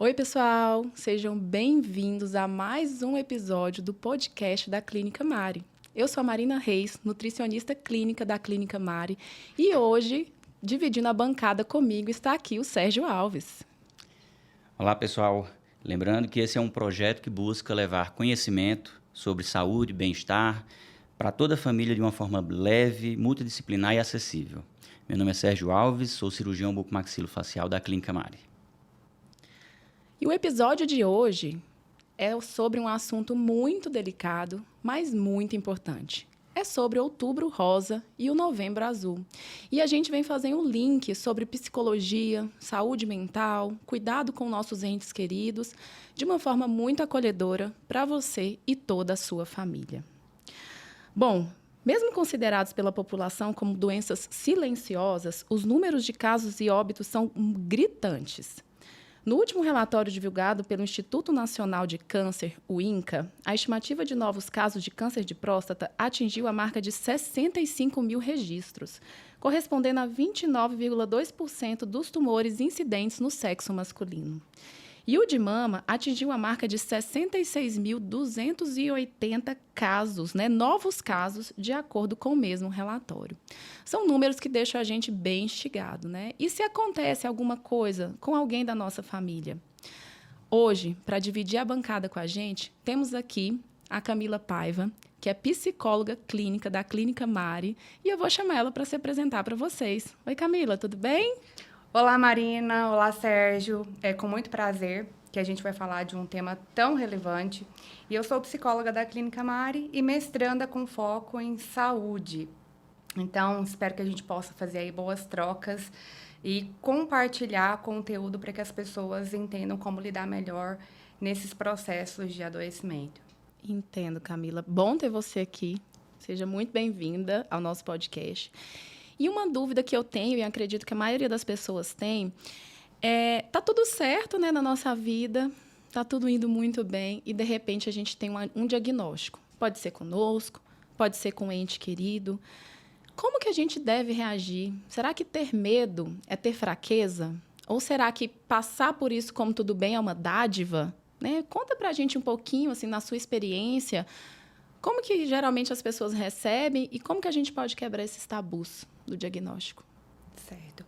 Oi, pessoal! Sejam bem-vindos a mais um episódio do podcast da Clínica Mari. Eu sou a Marina Reis, nutricionista clínica da Clínica Mari, e hoje, dividindo a bancada comigo, está aqui o Sérgio Alves. Olá, pessoal. Lembrando que esse é um projeto que busca levar conhecimento sobre saúde e bem-estar para toda a família de uma forma leve, multidisciplinar e acessível. Meu nome é Sérgio Alves, sou cirurgião bucomaxilofacial da Clínica Mari. E o episódio de hoje é sobre um assunto muito delicado, mas muito importante. É sobre o Outubro Rosa e o Novembro Azul. E a gente vem fazendo um link sobre psicologia, saúde mental, cuidado com nossos entes queridos, de uma forma muito acolhedora para você e toda a sua família. Bom, mesmo considerados pela população como doenças silenciosas, os números de casos e óbitos são gritantes. No último relatório divulgado pelo Instituto Nacional de Câncer, o INCA, a estimativa de novos casos de câncer de próstata atingiu a marca de 65 mil registros, correspondendo a 29,2% dos tumores incidentes no sexo masculino. E o de mama atingiu a marca de 66.280 casos, novos casos, de acordo com o mesmo relatório. São números que deixam a gente bem instigado, E se acontece alguma coisa com alguém da nossa família? Hoje, para dividir a bancada com a gente, temos aqui a Camila Paiva, que é psicóloga clínica da Clínica Mari, e eu vou chamar ela para se apresentar para vocês. Oi, Camila, tudo bem? Olá, Marina. Olá, Sérgio. É com muito prazer que a gente vai falar de um tema tão relevante. E eu sou psicóloga da Clínica Mari e mestranda com foco em saúde. Então, espero que a gente possa fazer aí boas trocas e compartilhar conteúdo para que as pessoas entendam como lidar melhor nesses processos de adoecimento. Entendo, Camila. Bom ter você aqui. Seja muito bem-vinda ao nosso podcast. E uma dúvida que eu tenho, e acredito que a maioria das pessoas tem, tá tudo certo, na nossa vida, tá tudo indo muito bem, e de repente a gente tem um diagnóstico. Pode ser conosco, pode ser com um ente querido. Como que a gente deve reagir? Será que ter medo é ter fraqueza? Ou será que passar por isso como tudo bem é uma dádiva? Conta pra gente um pouquinho, assim, na sua experiência, como que geralmente as pessoas recebem e como que a gente pode quebrar esses tabus do diagnóstico? Certo.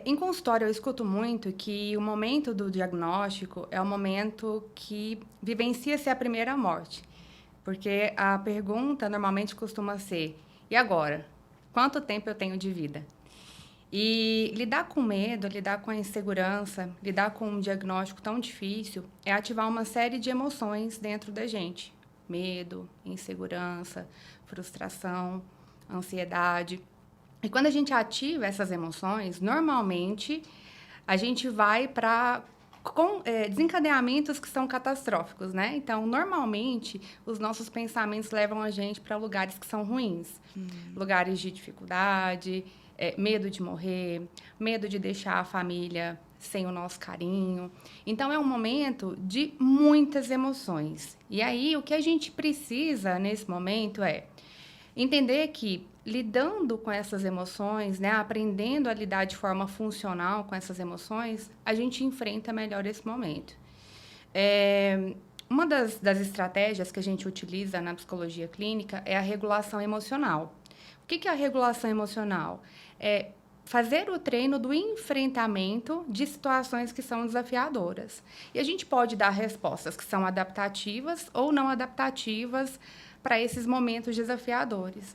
Em consultório, eu escuto muito que o momento do diagnóstico é o momento que vivencia-se a primeira morte. Porque a pergunta normalmente costuma ser, e agora? Quanto tempo eu tenho de vida? E lidar com medo, lidar com a insegurança, lidar com um diagnóstico tão difícil é ativar uma série de emoções dentro da gente. Medo, insegurança, frustração, ansiedade. E quando a gente ativa essas emoções, normalmente a gente vai para desencadeamentos que são catastróficos, Então, normalmente, os nossos pensamentos levam a gente para lugares que são ruins. Lugares de dificuldade, medo de morrer, medo de deixar a família sem o nosso carinho. Então, é um momento de muitas emoções. E aí, o que a gente precisa nesse momento é entender que, lidando com essas emoções, aprendendo a lidar de forma funcional com essas emoções, a gente enfrenta melhor esse momento. Uma das estratégias que a gente utiliza na psicologia clínica é a regulação emocional. O que é a regulação emocional? É fazer o treino do enfrentamento de situações que são desafiadoras. E a gente pode dar respostas que são adaptativas ou não adaptativas para esses momentos desafiadores,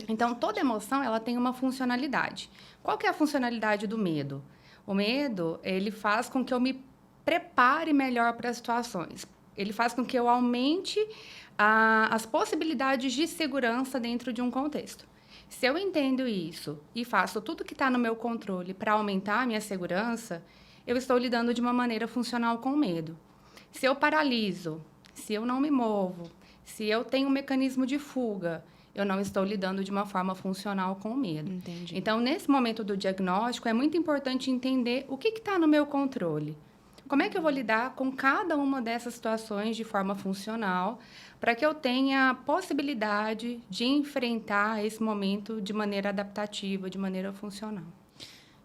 Então, toda emoção ela tem uma funcionalidade. Qual que é a funcionalidade do medo? O medo, ele faz com que eu me prepare melhor para as situações. Ele faz com que eu aumente as possibilidades de segurança dentro de um contexto. Se eu entendo isso e faço tudo que está no meu controle para aumentar a minha segurança, eu estou lidando de uma maneira funcional com o medo. Se eu paraliso, se eu não me movo, se eu tenho um mecanismo de fuga, eu não estou lidando de uma forma funcional com o medo. Entendi. Então, nesse momento do diagnóstico, é muito importante entender o que está no meu controle. Como é que eu vou lidar com cada uma dessas situações de forma funcional para que eu tenha possibilidade de enfrentar esse momento de maneira adaptativa, de maneira funcional.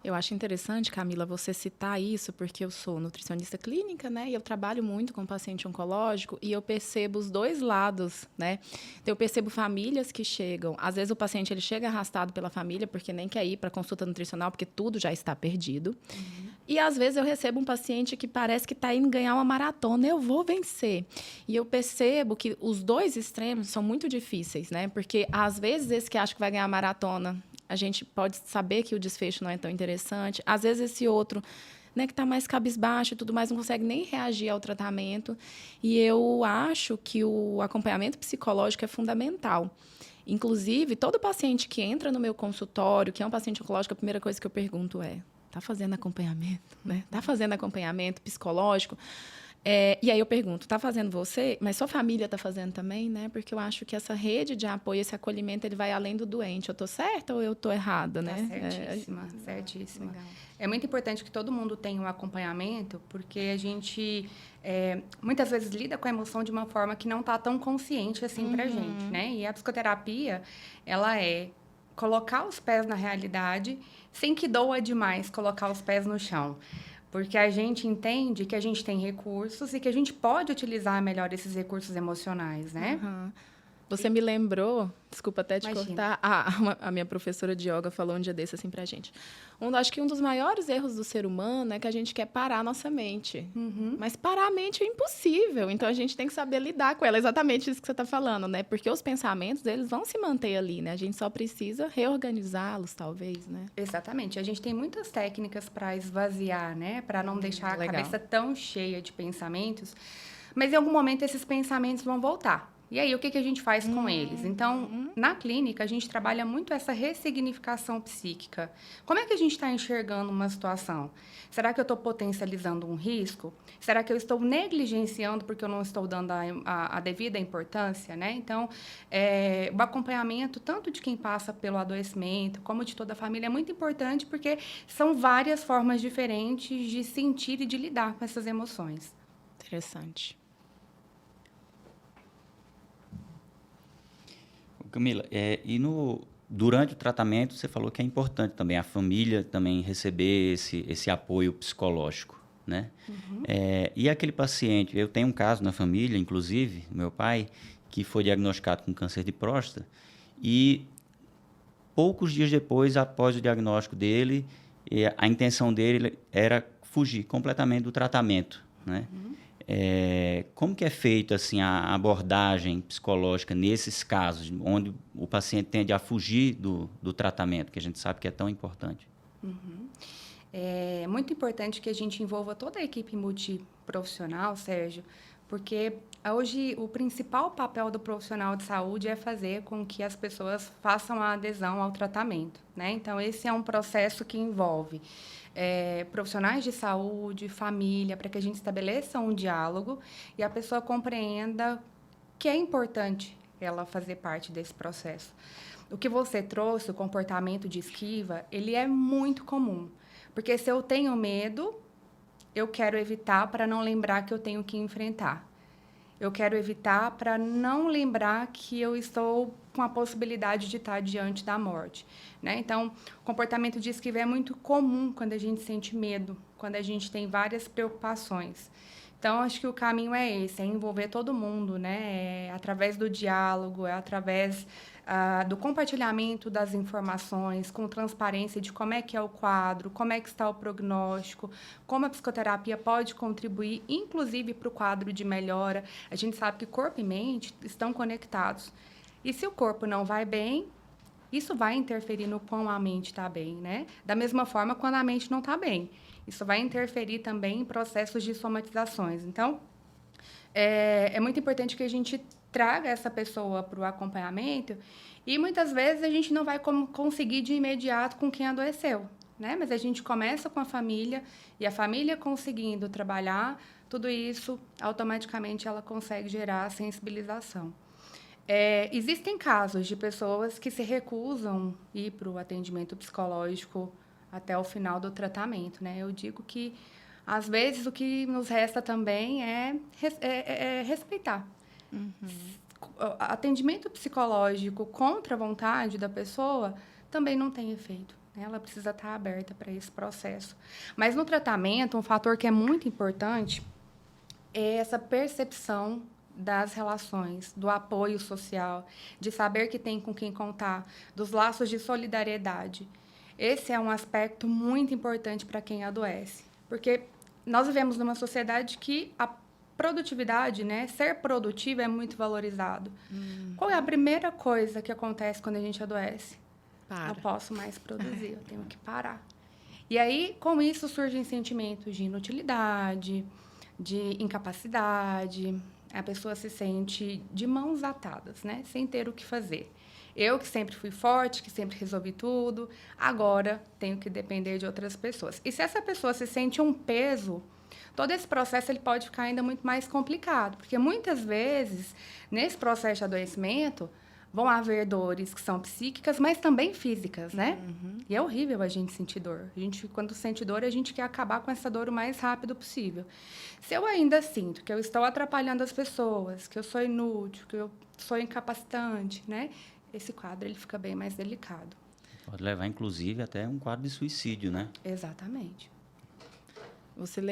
Eu acho interessante, Camila, você citar isso, porque eu sou nutricionista clínica, né? E eu trabalho muito com paciente oncológico e eu percebo os dois lados, né? Então, eu percebo famílias que chegam... Às vezes, o paciente ele chega arrastado pela família porque nem quer ir para consulta nutricional, porque tudo já está perdido. E, às vezes, eu recebo um paciente que parece que está indo ganhar uma maratona. Eu vou vencer. E eu percebo que os dois extremos são muito difíceis, né? Porque, às vezes, esse que acha que vai ganhar a maratona... A gente pode saber que o desfecho não é tão interessante. Às vezes, esse outro, né, que está mais cabisbaixo e tudo mais, não consegue nem reagir ao tratamento. E eu acho que o acompanhamento psicológico é fundamental. Inclusive, todo paciente que entra no meu consultório, que é um paciente oncológico, a primeira coisa que eu pergunto é: está fazendo acompanhamento? Né? Está fazendo acompanhamento psicológico? E aí eu pergunto, está fazendo você? Mas sua família está fazendo também, né? Porque eu acho que essa rede de apoio, esse acolhimento, ele vai além do doente. Eu estou certa ou eu estou errada, né? Certíssima, certíssima. Legal. É muito importante que todo mundo tenha um acompanhamento, porque a gente muitas vezes lida com a emoção de uma forma que não está tão consciente assim para a gente, né? E a psicoterapia, ela é colocar os pés na realidade sem que doa demais colocar os pés no chão. Porque a gente entende que a gente tem recursos e que a gente pode utilizar melhor esses recursos emocionais, né? Você me lembrou, desculpa até te Imagina. cortar, a minha professora de yoga falou um dia desse assim pra gente. Acho que um dos maiores erros do ser humano é que a gente quer parar a nossa mente. Mas parar a mente é impossível, então a gente tem que saber lidar com ela. Exatamente isso que você está falando, né? Porque os pensamentos, eles vão se manter ali, né? A gente só precisa reorganizá-los, talvez, né? Exatamente. A gente tem muitas técnicas para esvaziar, né? Para não deixar a legal. cabeça tão cheia de pensamentos. Mas em algum momento esses pensamentos vão voltar. E aí, o que a gente faz com eles? Então, na clínica, a gente trabalha muito essa ressignificação psíquica. Como é que a gente está enxergando uma situação? Será que eu estou potencializando um risco? Será que eu estou negligenciando porque eu não estou dando a devida importância, né? Então, o acompanhamento, tanto de quem passa pelo adoecimento, como de toda a família, é muito importante porque são várias formas diferentes de sentir e de lidar com essas emoções. Interessante. Camila, durante o tratamento, você falou que é importante também a família também receber esse apoio psicológico, né? E aquele paciente, eu tenho um caso na família, inclusive, meu pai, que foi diagnosticado com câncer de próstata e poucos dias depois, após o diagnóstico dele, a intenção dele era fugir completamente do tratamento, né? Como que é feita assim, a abordagem psicológica nesses casos, onde o paciente tende a fugir do tratamento, que a gente sabe que é tão importante? É muito importante que a gente envolva toda a equipe multiprofissional, Sérgio, porque hoje o principal papel do profissional de saúde é fazer com que as pessoas façam a adesão ao tratamento, né? Então, esse é um processo que envolve profissionais de saúde, família, para que a gente estabeleça um diálogo e a pessoa compreenda que é importante ela fazer parte desse processo. O que você trouxe, o comportamento de esquiva, ele é muito comum. Porque se eu tenho medo, eu quero evitar para não lembrar que eu tenho que enfrentar. Eu quero evitar para não lembrar que eu estou com a possibilidade de estar diante da morte, né? Então, o comportamento de esquiva é muito comum quando a gente sente medo, quando a gente tem várias preocupações. Então, acho que o caminho é esse, é envolver todo mundo, né? É através do diálogo, é através do compartilhamento das informações, com transparência de como é que é o quadro, como é que está o prognóstico, como a psicoterapia pode contribuir, inclusive, para o quadro de melhora. A gente sabe que corpo e mente estão conectados. E se o corpo não vai bem, isso vai interferir no quão a mente está bem, né? Da mesma forma, quando a mente não está bem. Isso vai interferir também em processos de somatizações. Então, é muito importante que a gente traga essa pessoa para o acompanhamento e, muitas vezes, a gente não vai conseguir de imediato com quem adoeceu, né? Mas a gente começa com a família e a família conseguindo trabalhar, tudo isso, automaticamente, ela consegue gerar a sensibilização. Existem casos de pessoas que se recusam a ir para o atendimento psicológico até o final do tratamento, né? Eu digo que, às vezes, o que nos resta também é respeitar. Atendimento psicológico contra a vontade da pessoa também não tem efeito, Ela precisa estar aberta para esse processo. Mas no tratamento, um fator que é muito importante é essa percepção das relações, do apoio social, de saber que tem com quem contar, dos laços de solidariedade. Esse é um aspecto muito importante para quem adoece, porque nós vivemos numa sociedade que a produtividade, né, ser produtivo é muito valorizado. Qual é a primeira coisa que acontece quando a gente adoece? Para. Não posso mais produzir, eu tenho que parar. E aí, com isso, surgem sentimentos de inutilidade, de incapacidade. A pessoa se sente de mãos atadas, né? Sem ter o que fazer. Eu, que sempre fui forte, que sempre resolvi tudo, agora tenho que depender de outras pessoas. E se essa pessoa se sente um peso, todo esse processo ele pode ficar ainda muito mais complicado. Porque, muitas vezes, nesse processo de adoecimento, vão haver dores que são psíquicas, mas também físicas, né? E é horrível a gente sentir dor. Quando sente dor, a gente quer acabar com essa dor o mais rápido possível. Se eu ainda sinto que eu estou atrapalhando as pessoas, que eu sou inútil, que eu sou incapacitante, né? Esse quadro ele fica bem mais delicado. Pode levar, inclusive, até um quadro de suicídio, né? Exatamente.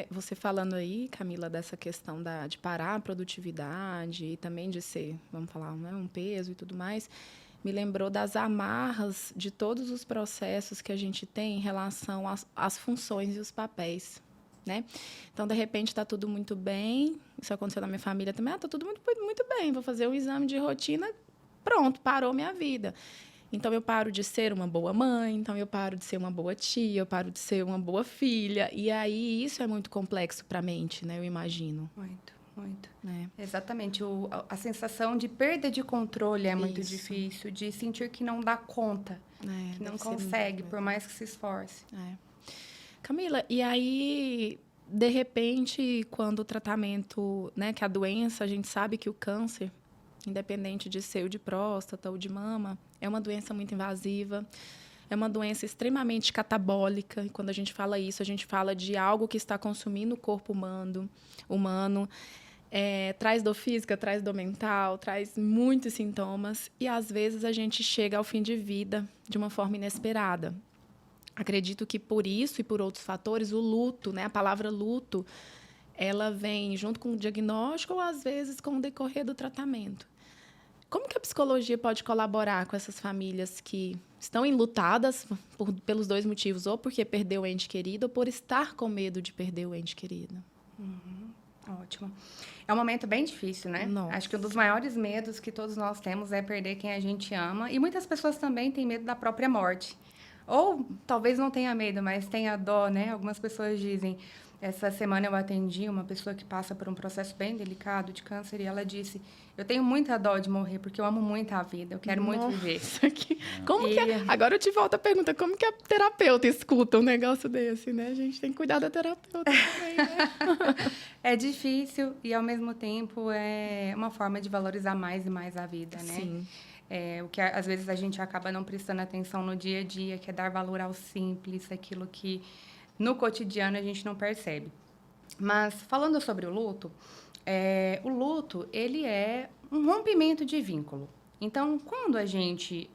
Você falando aí, Camila, dessa questão de parar a produtividade e também de ser, vamos falar, né, um peso e tudo mais, me lembrou das amarras de todos os processos que a gente tem em relação às funções e os papéis, né? Então, de repente, está tudo muito bem. Isso aconteceu na minha família também. Está tudo muito bem. Vou fazer um exame de rotina, pronto, parou minha vida. Então, eu paro de ser uma boa mãe, então eu paro de ser uma boa tia, eu paro de ser uma boa filha. E aí, isso é muito complexo para a mente, né? Eu imagino. Muito, muito. É. Exatamente. A sensação de perda de controle é muito Isso. difícil, de sentir que não dá conta, que não consegue, por mais que se esforce. Camila, e aí, de repente, quando o tratamento, né, que a doença, a gente sabe que o câncer, independente de ser o de próstata ou de mama, é uma doença muito invasiva, é uma doença extremamente catabólica. E quando a gente fala isso, a gente fala de algo que está consumindo o corpo humano. Traz dor física, traz dor mental, traz muitos sintomas. E, às vezes, a gente chega ao fim de vida de uma forma inesperada. Acredito que, por isso e por outros fatores, o luto, né, a palavra luto, ela vem junto com o diagnóstico ou, às vezes, com o decorrer do tratamento. Como que a psicologia pode colaborar com essas famílias que estão enlutadas pelos dois motivos, ou porque perdeu o ente querido, ou por estar com medo de perder o ente querido? Ótimo. É um momento bem difícil, né? Nossa. Acho que um dos maiores medos que todos nós temos é perder quem a gente ama. E muitas pessoas também têm medo da própria morte. Ou talvez não tenha medo, mas tenha dó, né? Algumas pessoas dizem... Essa semana eu atendi uma pessoa que passa por um processo bem delicado de câncer e ela disse, eu tenho muita dó de morrer porque eu amo muito a vida, eu quero muito viver. Agora eu te volto a pergunta, como que a terapeuta escuta um negócio desse, né? A gente tem que cuidar da terapeuta também, né? É difícil e, ao mesmo tempo, é uma forma de valorizar mais e mais a vida, né? Sim. O que, às vezes, a gente acaba não prestando atenção no dia a dia, que é dar valor ao simples, aquilo que... No cotidiano, a gente não percebe. Mas, falando sobre o luto, ele é um rompimento de vínculo. Então, quando a gente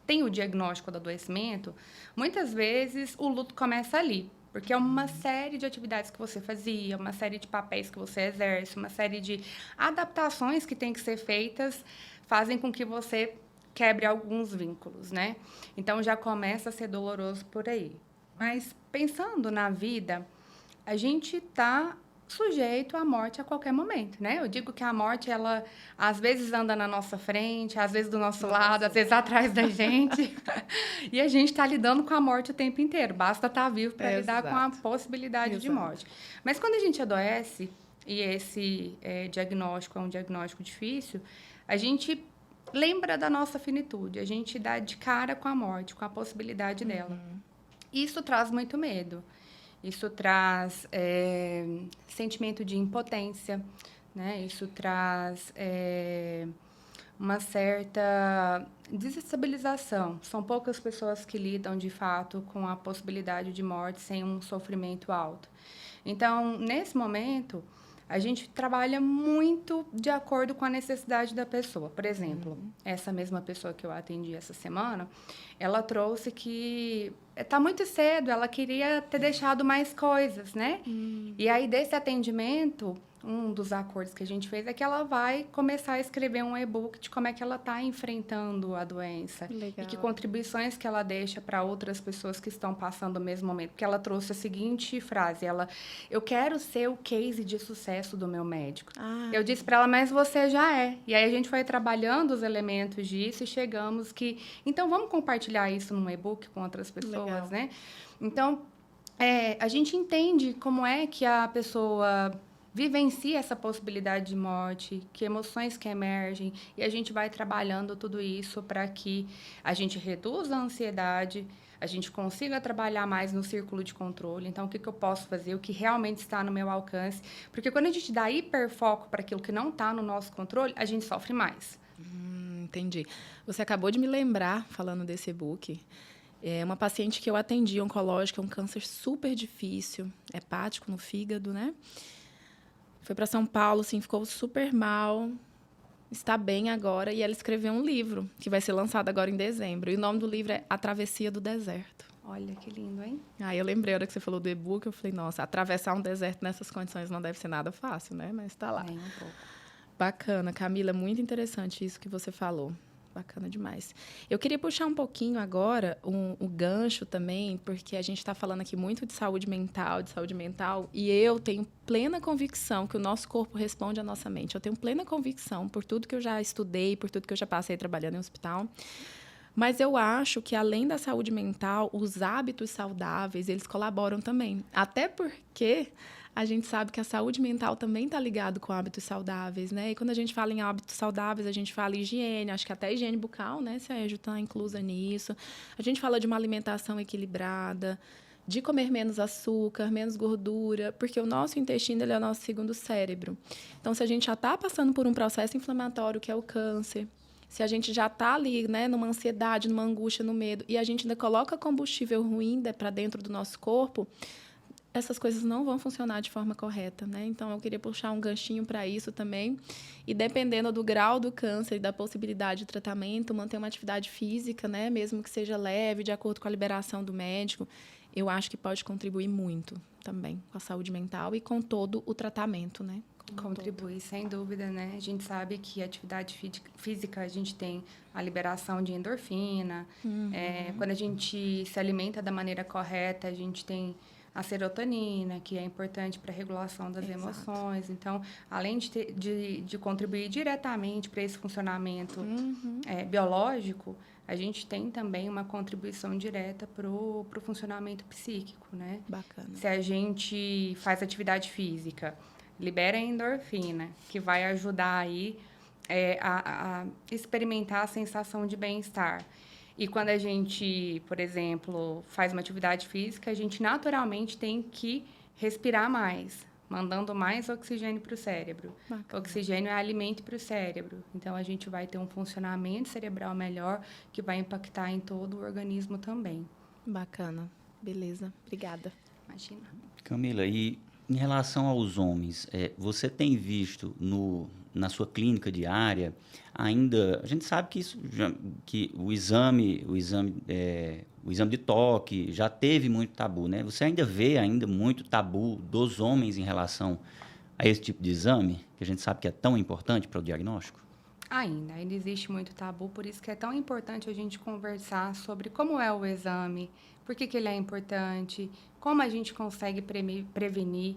tem o diagnóstico do adoecimento, muitas vezes o luto começa ali. Porque é uma série de atividades que você fazia, uma série de papéis que você exerce, uma série de adaptações que têm que ser feitas, fazem com que você quebre alguns vínculos, né? Então, já começa a ser doloroso por aí. Mas, pensando na vida, a gente está sujeito à morte a qualquer momento, né? Eu digo que a morte, ela, às vezes, anda na nossa frente, às vezes do nosso lado, às vezes atrás da gente. E a gente está lidando com a morte o tempo inteiro. Basta estar vivo para lidar com a possibilidade de morte. Mas, quando a gente adoece, e esse diagnóstico é um diagnóstico difícil, a gente lembra da nossa finitude. A gente dá de cara com a morte, com a possibilidade dela. Isso traz muito medo. Isso traz sentimento de impotência, né? Isso traz uma certa desestabilização. São poucas pessoas que lidam, de fato, com a possibilidade de morte sem um sofrimento alto. Então, nesse momento, a gente trabalha muito de acordo com a necessidade da pessoa. Por exemplo, essa mesma pessoa que eu atendi essa semana, ela trouxe que está muito cedo, ela queria ter deixado mais coisas, né? E aí, desse atendimento, um dos acordos que a gente fez é que ela vai começar a escrever um e-book de como é que ela está enfrentando a doença. Legal. E que contribuições que ela deixa para outras pessoas que estão passando o mesmo momento. Porque ela trouxe a seguinte frase, eu quero ser o case de sucesso do meu médico. Eu disse para ela, mas você já é. E aí a gente foi trabalhando os elementos disso e chegamos que... Então, vamos compartilhar isso num e-book com outras pessoas, Legal. né? Então, a gente entende como é que a pessoa vivencia essa possibilidade de morte, que emoções que emergem, e a gente vai trabalhando tudo isso para que a gente reduza a ansiedade, a gente consiga trabalhar mais no círculo de controle. Então, o que eu posso fazer, o que realmente está no meu alcance. Porque quando a gente dá hiperfoco para aquilo que não está no nosso controle, a gente sofre mais. Entendi. Você acabou de me lembrar, falando desse e-book, uma paciente que eu atendi, oncológica, um câncer super difícil, hepático no fígado, né? Foi para São Paulo, assim, ficou super mal, está bem agora, e ela escreveu um livro, que vai ser lançado agora em dezembro. E o nome do livro é A Travessia do Deserto. Olha, que lindo, hein? Aí eu lembrei, a hora que você falou do e-book, eu falei, nossa, atravessar um deserto nessas condições não deve ser nada fácil, né? Mas está lá. Nem um pouco. Bacana, Camila, muito interessante isso que você falou. Bacana demais. Eu queria puxar um pouquinho agora o gancho também, porque a gente está falando aqui muito de saúde mental, e eu tenho plena convicção que o nosso corpo responde à nossa mente. Eu tenho plena convicção, por tudo que eu já estudei, por tudo que eu já passei trabalhando em hospital. Mas eu acho que, além da saúde mental, os hábitos saudáveis, eles colaboram também. Até porque a gente sabe que a saúde mental também está ligado com hábitos saudáveis, né? E quando a gente fala em hábitos saudáveis, a gente fala em higiene, acho que até higiene bucal, né, Sérgio, está inclusa nisso. A gente fala de uma alimentação equilibrada, de comer menos açúcar, menos gordura, porque o nosso intestino, ele é o nosso segundo cérebro. Então, se a gente já está passando por um processo inflamatório, que é o câncer, se a gente já está ali, né, numa ansiedade, numa angústia, no medo, e a gente ainda coloca combustível ruim para dentro do nosso corpo, essas coisas não vão funcionar de forma correta, né? Então, eu queria puxar um ganchinho para isso também. E dependendo do grau do câncer e da possibilidade de tratamento, manter uma atividade física, né, mesmo que seja leve, de acordo com a liberação do médico, eu acho que pode contribuir muito também com a saúde mental e com todo o tratamento, né? Contribui, sem dúvida, né? A gente sabe que a atividade física, a gente tem a liberação de endorfina. Quando a gente se alimenta da maneira correta, a gente tem a serotonina, que é importante para a regulação das emoções. Então, além de contribuir diretamente para esse funcionamento biológico, a gente tem também uma contribuição direta para o funcionamento psíquico, né? Bacana. Se a gente faz atividade física, libera a endorfina, que vai ajudar aí a experimentar a sensação de bem-estar. E quando a gente, por exemplo, faz uma atividade física, a gente naturalmente tem que respirar mais, mandando mais oxigênio para o cérebro. Bacana. Oxigênio é alimento para o cérebro. Então, a gente vai ter um funcionamento cerebral melhor, que vai impactar em todo o organismo também. Bacana. Beleza. Obrigada. Imagina. Camila, e em relação aos homens, você tem visto na sua clínica diária ainda, a gente sabe que que o exame de toque já teve muito tabu, né? Você ainda vê muito tabu dos homens em relação a esse tipo de exame, que a gente sabe que é tão importante para o diagnóstico? Ainda existe muito tabu, por isso que é tão importante a gente conversar sobre como é o exame, por que ele é importante, como a gente consegue prevenir.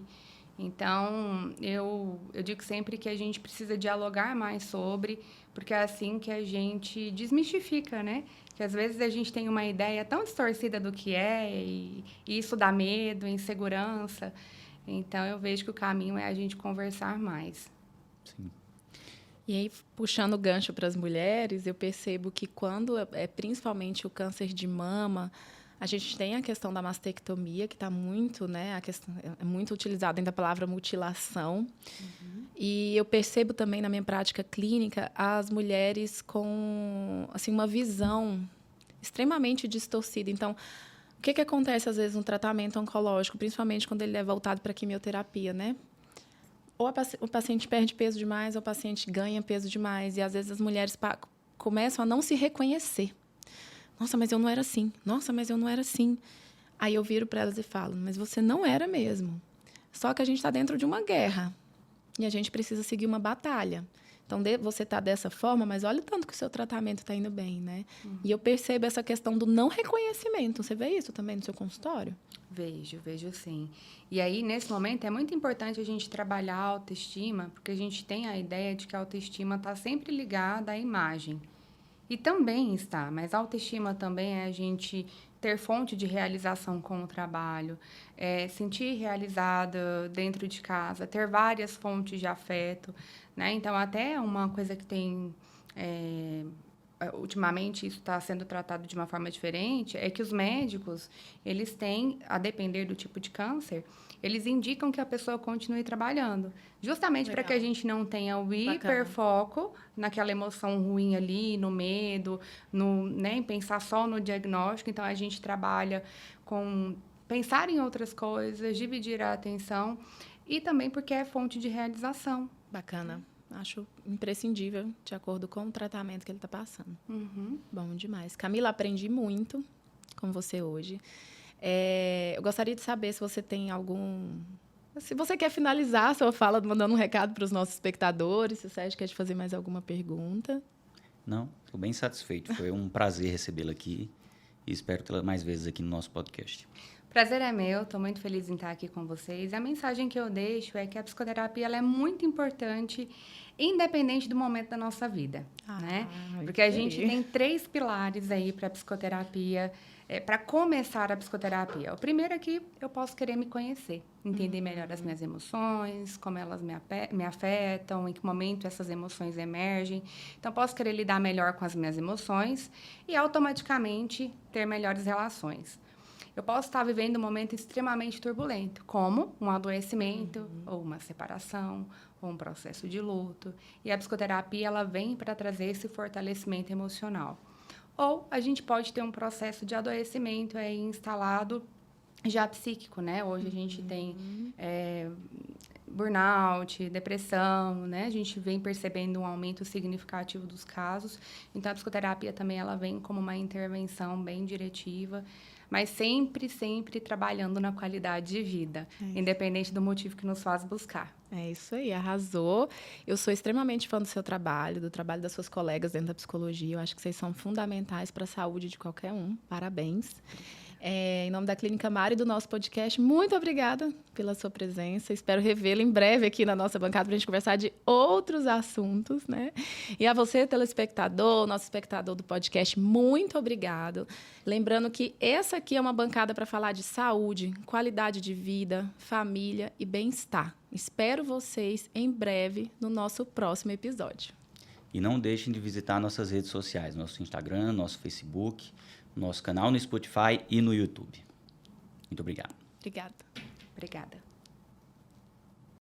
Então, eu digo sempre que a gente precisa dialogar mais sobre, porque é assim que a gente desmistifica, né? Que às vezes a gente tem uma ideia tão distorcida do que é, e isso dá medo, insegurança. Então, eu vejo que o caminho é a gente conversar mais. Sim. E aí, puxando o gancho para as mulheres, eu percebo que quando principalmente o câncer de mama, a gente tem a questão da mastectomia, que está muito, né? É muito utilizada ainda a palavra mutilação. E eu percebo também na minha prática clínica as mulheres com assim, uma visão extremamente distorcida. Então, o que acontece às vezes no tratamento oncológico, principalmente quando ele é voltado para a quimioterapia, né? ou o paciente perde peso demais, ou o paciente ganha peso demais. E, às vezes, as mulheres começam a não se reconhecer. Nossa, mas eu não era assim. Nossa, mas eu não era assim. Aí eu viro para elas e falo, mas você não era mesmo. Só que a gente está dentro de uma guerra. E a gente precisa seguir uma batalha. Então, você está dessa forma, mas olha o tanto que o seu tratamento está indo bem, né? E eu percebo essa questão do não reconhecimento. Você vê isso também no seu consultório? Vejo sim. E aí, nesse momento, é muito importante a gente trabalhar a autoestima, porque a gente tem a ideia de que a autoestima está sempre ligada à imagem. E também está, mas a autoestima também é a gente ter fonte de realização com o trabalho, sentir realizada dentro de casa, ter várias fontes de afeto, né? Então, até uma coisa que tem... ultimamente, isso está sendo tratado de uma forma diferente, é que os médicos, eles têm, a depender do tipo de câncer, eles indicam que a pessoa continue trabalhando. Justamente para que a gente não tenha o hiperfoco naquela emoção ruim ali, no medo, né, em pensar só no diagnóstico. Então, a gente trabalha com pensar em outras coisas, dividir a atenção e também porque é fonte de realização. Bacana. Acho imprescindível, de acordo com o tratamento que ele está passando. Bom demais. Camila, aprendi muito com você hoje. Eu gostaria de saber se você tem se você quer finalizar a sua fala mandando um recado para os nossos espectadores, se o Sérgio quer te fazer mais alguma pergunta. Não, estou bem satisfeito. Foi um prazer recebê-la aqui e espero tê-la mais vezes aqui no nosso podcast. Prazer é meu, estou muito feliz em estar aqui com vocês. A mensagem que eu deixo é que a psicoterapia ela é muito importante, independente do momento da nossa vida, né? Porque a gente tem 3 pilares aí para a psicoterapia, para começar a psicoterapia. O primeiro é que eu posso querer me conhecer, entender melhor as minhas emoções, como elas me afetam, em que momento essas emoções emergem. Então, posso querer lidar melhor com as minhas emoções e, automaticamente, ter melhores relações. Eu posso estar vivendo um momento extremamente turbulento, como um adoecimento, ou uma separação, ou um processo de luto. E a psicoterapia ela vem para trazer esse fortalecimento emocional. Ou a gente pode ter um processo de adoecimento instalado já psíquico, né? Hoje a gente tem burnout, depressão, né? A gente vem percebendo um aumento significativo dos casos. Então, a psicoterapia também ela vem como uma intervenção bem diretiva, mas sempre trabalhando na qualidade de vida, independente do motivo que nos faz buscar. É isso aí, arrasou. Eu sou extremamente fã do seu trabalho, do trabalho das suas colegas dentro da psicologia. Eu acho que vocês são fundamentais para a saúde de qualquer um. Parabéns. Em nome da Clínica Mari e do nosso podcast, muito obrigada pela sua presença. Espero revê-la em breve aqui na nossa bancada para a gente conversar de outros assuntos, né? E a você, telespectador, nosso espectador do podcast, muito obrigado. Lembrando que essa aqui é uma bancada para falar de saúde, qualidade de vida, família e bem-estar. Espero vocês em breve no nosso próximo episódio. E não deixem de visitar nossas redes sociais, nosso Instagram, nosso Facebook, nosso canal no Spotify e no YouTube. Muito obrigado. Obrigada. Obrigada.